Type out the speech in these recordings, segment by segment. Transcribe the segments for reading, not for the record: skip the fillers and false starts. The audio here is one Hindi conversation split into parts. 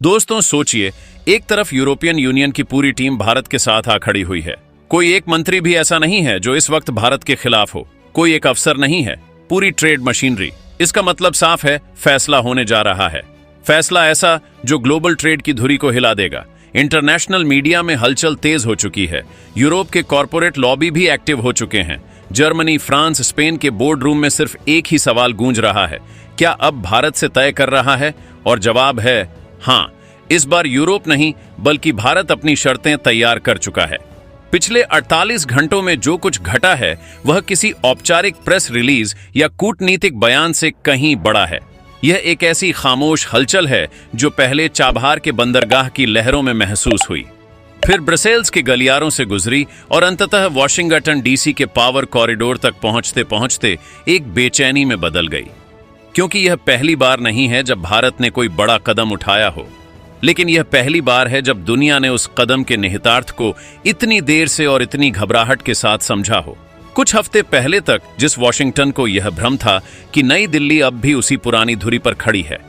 दोस्तों सोचिए, एक तरफ यूरोपियन यूनियन की पूरी टीम भारत के साथ आ खड़ी हुई है। कोई एक मंत्री भी ऐसा नहीं है जो इस वक्त भारत के खिलाफ हो। कोई एक अफसर नहीं है। पूरी ट्रेड मशीनरी। इसका मतलब साफ है, फैसला होने जा रहा है। फैसला ऐसा जो ग्लोबल ट्रेड की धुरी को हिला देगा। इंटरनेशनल मीडिया में हलचल तेज हो चुकी है। यूरोप के कॉरपोरेट लॉबी भी एक्टिव हो चुके हैं। जर्मनी, फ्रांस, स्पेन के बोर्ड रूम में सिर्फ एक ही सवाल गूंज रहा है, क्या अब भारत से तय कर रहा है? और जवाब है हाँ। इस बार यूरोप नहीं बल्कि भारत अपनी शर्तें तैयार कर चुका है। पिछले 48 घंटों में जो कुछ घटा है वह किसी औपचारिक प्रेस रिलीज या कूटनीतिक बयान से कहीं बड़ा है। यह एक ऐसी खामोश हलचल है जो पहले चाबहार के बंदरगाह की लहरों में महसूस हुई, फिर ब्रसेल्स के गलियारों से गुजरी और अंततः वॉशिंगटन डीसी के पावर कॉरिडोर तक पहुंचते पहुंचते एक बेचैनी में बदल गई। क्योंकि यह पहली बार नहीं है जब भारत ने कोई बड़ा कदम उठाया हो, लेकिन यह पहली बार है जब दुनिया ने उस कदम के निहितार्थ को इतनी देर से और इतनी घबराहट के साथ समझा हो। कुछ हफ्ते पहले तक जिस वॉशिंगटन को यह भ्रम था कि नई दिल्ली अब भी उसी पुरानी धुरी पर खड़ी है,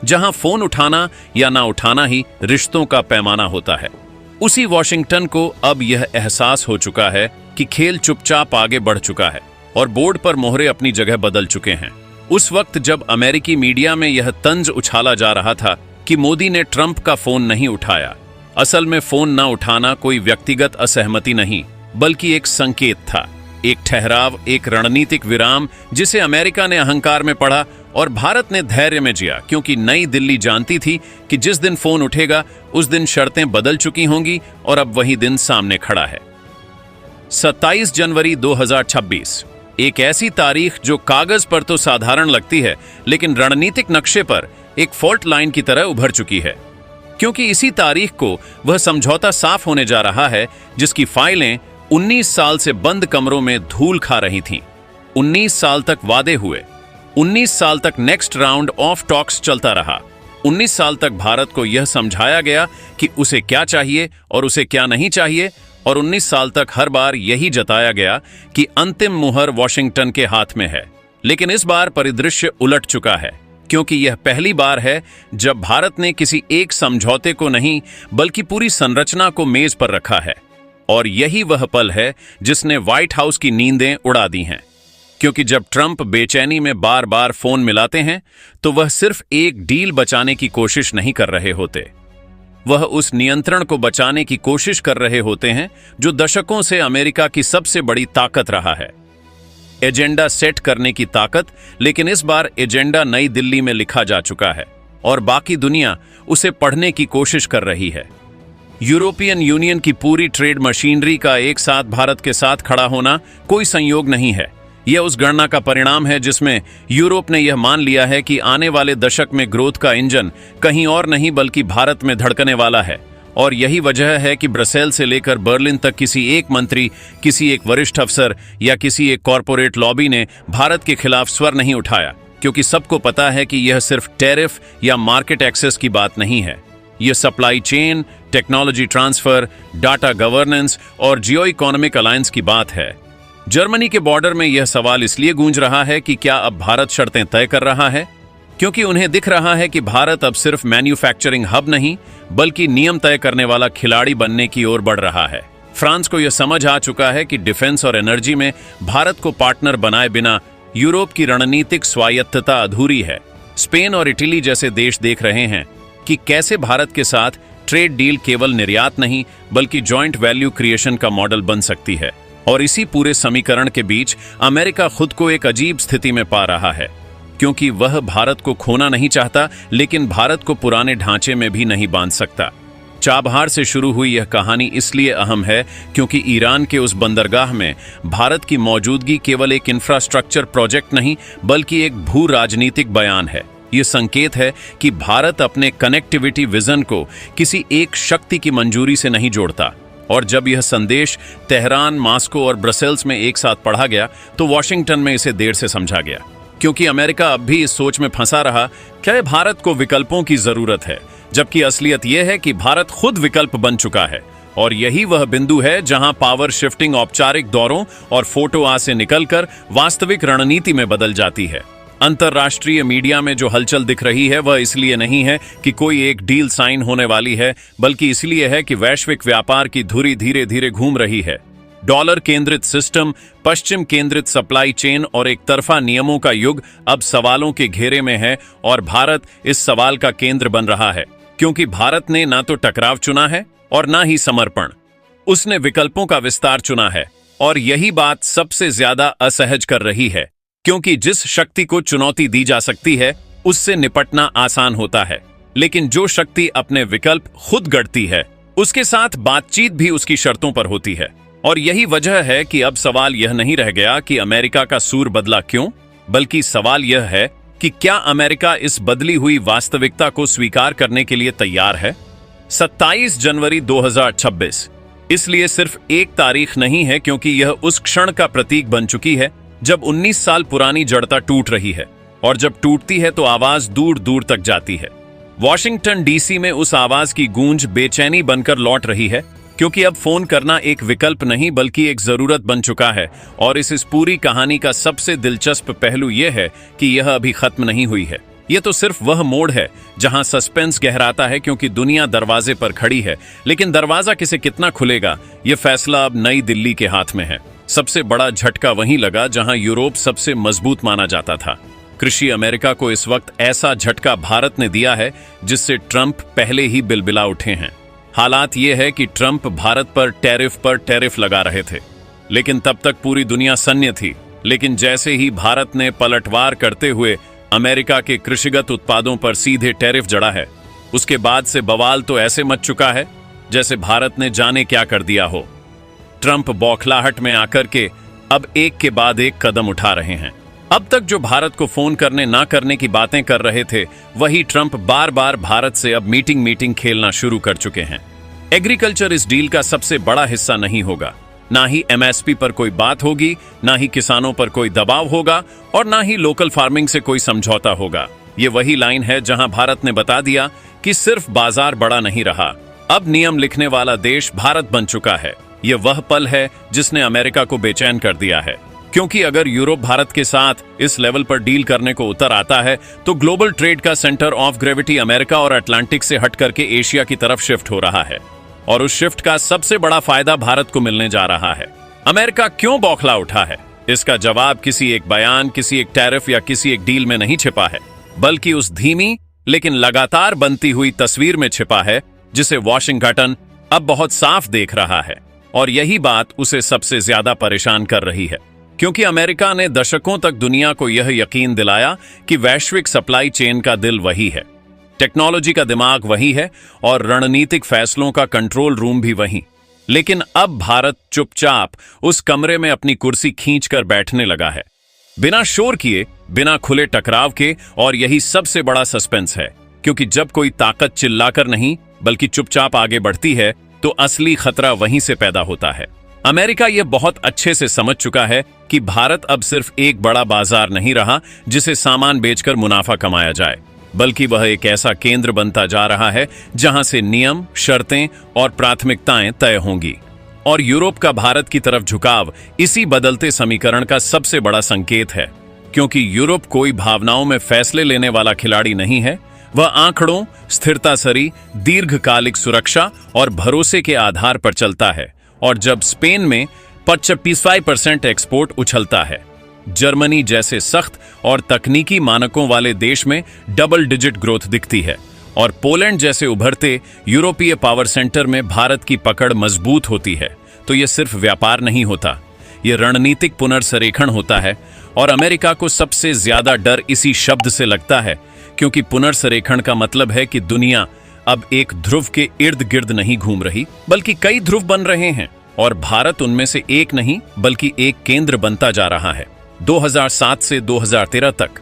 जहां फोन उठाना या ना उठाना ही रिश्तों का पैमाना होता है, उसी वॉशिंगटन को अब यह एहसास हो चुका है कि खेल चुपचाप आगे बढ़ चुका है और बोर्ड पर मोहरे अपनी जगह बदल चुके हैं। उस वक्त जब अमेरिकी मीडिया में यह तंज उछाला जा रहा था कि मोदी ने ट्रंप का फोन नहीं उठाया, असल में फोन न उठाना कोई व्यक्तिगत असहमति नहीं बल्कि एक संकेत था, एक ठहराव, एक रणनीतिक विराम जिसे अमेरिका ने अहंकार में पढ़ा और भारत ने धैर्य में जिया, क्योंकि नई दिल्ली जानती थी कि जिस दिन फोन उठेगा उस दिन शर्तें बदल चुकी होंगी और अब वही दिन सामने खड़ा है। 27 जनवरी 2026, एक ऐसी तारीख जो कागज पर तो साधारण लगती है लेकिन रणनीतिक नक्शे पर एक फॉल्ट लाइन की तरह उभर चुकी है, क्योंकि इसी तारीख को वह समझौता साफ होने जा रहा है जिसकी फाइलें 19 साल से बंद कमरों में धूल खा रही थीं। 19 साल तक वादे हुए, 19 साल तक नेक्स्ट राउंड ऑफ टॉक्स चलता रहा, 19 साल तक भारत को यह समझाया गया कि उसे क्या चाहिए और उसे क्या नहीं चाहिए, और 19 साल तक हर बार यही जताया गया कि अंतिम मुहर वॉशिंगटन के हाथ में है। लेकिन इस बार परिदृश्य उलट चुका है, क्योंकि यह पहली बार है जब भारत ने किसी एक समझौते को नहीं बल्कि पूरी संरचना को मेज पर रखा है। और यही वह पल है जिसने व्हाइट हाउस की नींदें उड़ा दी हैं, क्योंकि जब ट्रंप बेचैनी में बार बार फोन मिलाते हैं तो वह सिर्फ एक डील बचाने की कोशिश नहीं कर रहे होते, वह उस नियंत्रण को बचाने की कोशिश कर रहे होते हैं जो दशकों से अमेरिका की सबसे बड़ी ताकत रहा है, एजेंडा सेट करने की ताकत। लेकिन इस बार एजेंडा नई दिल्ली में लिखा जा चुका है और बाकी दुनिया उसे पढ़ने की कोशिश कर रही है। यूरोपियन यूनियन की पूरी ट्रेड मशीनरी का एक साथ भारत के साथ खड़ा होना कोई संयोग नहीं है। यह उस गणना का परिणाम है जिसमें यूरोप ने यह मान लिया है कि आने वाले दशक में ग्रोथ का इंजन कहीं और नहीं बल्कि भारत में धड़कने वाला है। और यही वजह है कि ब्रसेल से लेकर बर्लिन तक किसी एक मंत्री, किसी एक वरिष्ठ अफसर या किसी एक कॉरपोरेट लॉबी ने भारत के खिलाफ स्वर नहीं उठाया, क्योंकि सबको पता है कि यह सिर्फ टैरिफ या मार्केट एक्सेस की बात नहीं है। यह supply chain, technology transfer, data governance और जियो इकोनॉमिक अलायंस की बात है। जर्मनी के बॉर्डर में यह सवाल इसलिए गूंज रहा है कि क्या अब भारत शर्तें तय कर रहा है, क्योंकि उन्हें दिख रहा है कि भारत अब सिर्फ मैन्युफैक्चरिंग हब नहीं बल्कि नियम तय करने वाला खिलाड़ी बनने की ओर बढ़ रहा है। फ्रांस को यह समझ आ चुका है कि डिफेंस और एनर्जी में भारत को पार्टनर बनाए बिना यूरोप की रणनीतिक स्वायत्तता अधूरी है। स्पेन और इटली जैसे देश देख रहे हैं कि कैसे भारत के साथ ट्रेड डील केवल निर्यात नहीं बल्कि जॉइंट वैल्यू क्रिएशन का मॉडल बन सकती है। और इसी पूरे समीकरण के बीच अमेरिका खुद को एक अजीब स्थिति में पा रहा है, क्योंकि वह भारत को खोना नहीं चाहता लेकिन भारत को पुराने ढांचे में भी नहीं बांध सकता। चाबहार से शुरू हुई यह कहानी इसलिए अहम है क्योंकि ईरान के उस बंदरगाह में भारत की मौजूदगी केवल एक इंफ्रास्ट्रक्चर प्रोजेक्ट नहीं बल्कि एक भू राजनीतिक बयान है। यह संकेत है कि भारत अपने कनेक्टिविटी विजन को किसी एक शक्ति की मंजूरी से नहीं जोड़ता। और जब यह संदेश तेहरान, मास्को और ब्रसेल्स में एक साथ पढ़ा गया तो वॉशिंगटन में इसे देर से समझा गया, क्योंकि अमेरिका अब भी इस सोच में फंसा रहा, क्या भारत को विकल्पों की जरूरत है, जबकि असलियत यह है कि भारत खुद विकल्प बन चुका है। और यही वह बिंदु है जहां पावर शिफ्टिंग औपचारिक दौरों और फोटो आ से निकलकर वास्तविक रणनीति में बदल जाती है। अंतरराष्ट्रीय मीडिया में जो हलचल दिख रही है वह इसलिए नहीं है कि कोई एक डील साइन होने वाली है, बल्कि इसलिए है कि वैश्विक व्यापार की धुरी धीरे धीरे घूम रही है। डॉलर केंद्रित सिस्टम, पश्चिम केंद्रित सप्लाई चेन और एक तरफा नियमों का युग अब सवालों के घेरे में है और भारत इस सवाल का केंद्र बन रहा है, क्योंकि भारत ने ना तो टकराव चुना है और ना ही समर्पण। उसने विकल्पों का विस्तार चुना है और यही बात सबसे ज्यादा असहज कर रही है, क्योंकि जिस शक्ति को चुनौती दी जा सकती है उससे निपटना आसान होता है, लेकिन जो शक्ति अपने विकल्प खुद गढ़ती है उसके साथ बातचीत भी उसकी शर्तों पर होती है। और यही वजह है कि अब सवाल यह नहीं रह गया कि अमेरिका का सूर बदला क्यों, बल्कि सवाल यह है कि क्या अमेरिका इस बदली हुई वास्तविकता को स्वीकार करने के लिए तैयार है। 27 जनवरी 2026 इसलिए सिर्फ एक तारीख नहीं है, क्योंकि यह उस क्षण का प्रतीक बन चुकी है जब 19 साल पुरानी जड़ता टूट रही है, और जब टूटती है तो आवाज दूर दूर तक जाती है। वॉशिंगटन डीसी में उस आवाज की गूंज बेचैनी बनकर लौट रही है, क्योंकि अब फोन करना एक विकल्प नहीं बल्कि एक जरूरत बन चुका है। और इस पूरी कहानी का सबसे दिलचस्प पहलू यह है कि यह अभी खत्म नहीं हुई है। यह तो सिर्फ वह मोड़ है जहां सस्पेंस गहराता है, क्योंकि दुनिया दरवाजे पर खड़ी है, लेकिन दरवाजा किसे कितना खुलेगा यह फैसला अब नई दिल्ली के हाथ में है। सबसे बड़ा झटका वहीं लगा जहां यूरोप सबसे मजबूत माना जाता था। कृषि अमेरिका को इस वक्त ऐसा झटका भारत ने दिया है जिससे ट्रंप पहले ही बिलबिला उठे हैं। हालात यह है कि ट्रंप भारत पर टैरिफ लगा रहे थे, लेकिन तब तक पूरी दुनिया सन्य थी। लेकिन जैसे ही भारत ने पलटवार करते हुए अमेरिका के कृषिगत उत्पादों पर सीधे टैरिफ जड़ा है, उसके बाद से बवाल तो ऐसे मच चुका है जैसे भारत ने जाने क्या कर दिया हो। ट्रंप बौखलाहट में आकर के अब एक के बाद एक कदम उठा रहे हैं। अब तक जो भारत को फोन करने ना करने की बातें कर रहे थे, वही ट्रंप बार बार भारत से अब मीटिंग खेलना शुरू कर चुके हैं। एग्रीकल्चर इस डील का सबसे बड़ा हिस्सा नहीं होगा। ना ही एमएसपी पर कोई बात होगी, ना ही किसानों पर कोई दबाव होगा, और ना ही लोकल फार्मिंग से कोई समझौता होगा। ये वही लाइन है जहां भारत ने बता दिया कि सिर्फ बाजार बड़ा नहीं रहा, अब नियम लिखने वाला देश भारत बन चुका है। यह वह पल है जिसने अमेरिका को बेचैन कर दिया है, क्योंकि अगर यूरोप भारत के साथ इस लेवल पर डील करने को उतर आता है तो ग्लोबल ट्रेड का सेंटर ऑफ ग्रेविटी अमेरिका और अटलांटिक से हट करके एशिया की तरफ शिफ्ट हो रहा है, और उस शिफ्ट का सबसे बड़ा फायदा भारत को मिलने जा रहा है। अमेरिका क्यों बौखला उठा है, इसका जवाब किसी एक बयान, किसी एक टैरिफ या किसी एक डील में नहीं छिपा है, बल्कि उस धीमी लेकिन लगातार बनती हुई तस्वीर में छिपा है जिसे वॉशिंगटन अब बहुत साफ देख रहा है। और यही बात उसे सबसे ज्यादा परेशान कर रही है, क्योंकि अमेरिका ने दशकों तक दुनिया को यह यकीन दिलाया कि वैश्विक सप्लाई चेन का दिल वही है, टेक्नोलॉजी का दिमाग वही है और रणनीतिक फैसलों का कंट्रोल रूम भी वही। लेकिन अब भारत चुपचाप उस कमरे में अपनी कुर्सी खींचकर बैठने लगा है, बिना शोर किए, बिना खुले टकराव के। और यही सबसे बड़ा सस्पेंस है, क्योंकि जब कोई ताकत चिल्लाकर नहीं बल्कि चुपचाप आगे बढ़ती है तो असली खतरा वहीं से पैदा होता है। अमेरिका यह बहुत अच्छे से समझ चुका है कि भारत अब सिर्फ एक बड़ा बाजार नहीं रहा जिसे सामान बेचकर मुनाफा कमाया जाए, बल्कि वह एक ऐसा केंद्र बनता जा रहा है जहां से नियम, शर्तें और प्राथमिकताएं तय होंगी। और यूरोप का भारत की तरफ झुकाव इसी बदलते समीकरण का सबसे बड़ा संकेत है, क्योंकि यूरोप कोई भावनाओं में फैसले लेने वाला खिलाड़ी नहीं है। वह आंकड़ों, स्थिरता सरी, दीर्घकालिक सुरक्षा और भरोसे के आधार पर चलता है। और जब स्पेन में 55% एक्सपोर्ट उछलता है, जर्मनी जैसे सख्त और तकनीकी मानकों वाले देश में डबल डिजिट ग्रोथ दिखती है, और पोलैंड जैसे उभरते यूरोपीय पावर सेंटर में भारत की पकड़ मजबूत होती है, तो यह सिर्फ व्यापार नहीं होता, यह रणनीतिक पुनर्सरेखण होता है। और अमेरिका को सबसे ज्यादा डर इसी शब्द से लगता है, क्योंकि पुनर्सरेखण का मतलब है कि दुनिया अब एक ध्रुव के इर्द गिर्द नहीं घूम रही, बल्कि कई ध्रुव बन रहे हैं, और भारत उनमें से एक नहीं बल्कि एक केंद्र बनता जा रहा है। 2007 से 2013 तक